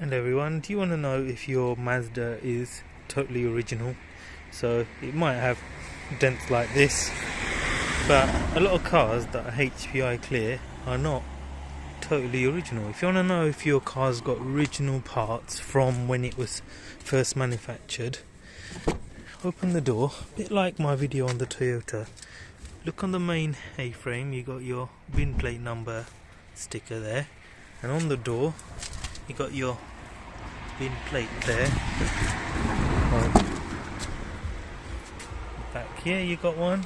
And everyone, do you want to know if your Mazda is totally original? So it might have dents like this, but a lot of cars that are HPI clear are not totally original. If you want to know if your car's got original parts from when it was first manufactured, open the door, a bit like my video on the Toyota. Look on the main A-frame, you got your VIN plate number sticker there, and on the door you got your VIN plate there. Back here you got one,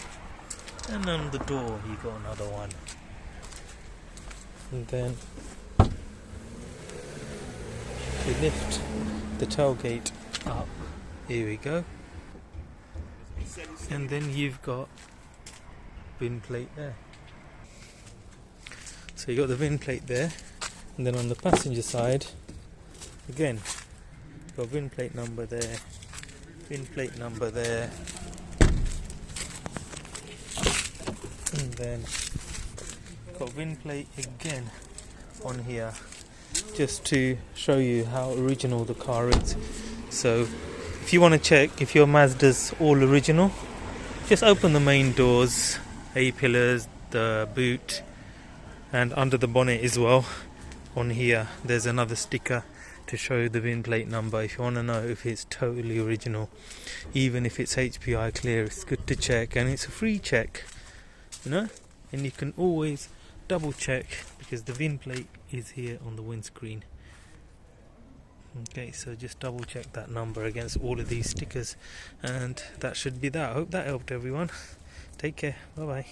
and on the door you got another one. And then we lift the tailgate up, here we go, and then you've got VIN plate there. So you got the VIN plate there, and then on the passenger side again got VIN plate number there, VIN plate number there, and then got VIN plate again on here, just to show you how original the car is. So if you want to check if your Mazda's all original, just open the main doors, A-pillars, the boot, and under the bonnet as well. On here there's another sticker to show the VIN plate number. If you want to know if it's totally original, even if it's HPI clear, it's good to check, and it's a free check, you know, and you can always double check because the VIN plate is here on the windscreen. Okay, so just double check that number against all of these stickers, and that should be that. I hope that helped everyone. Take care, bye bye.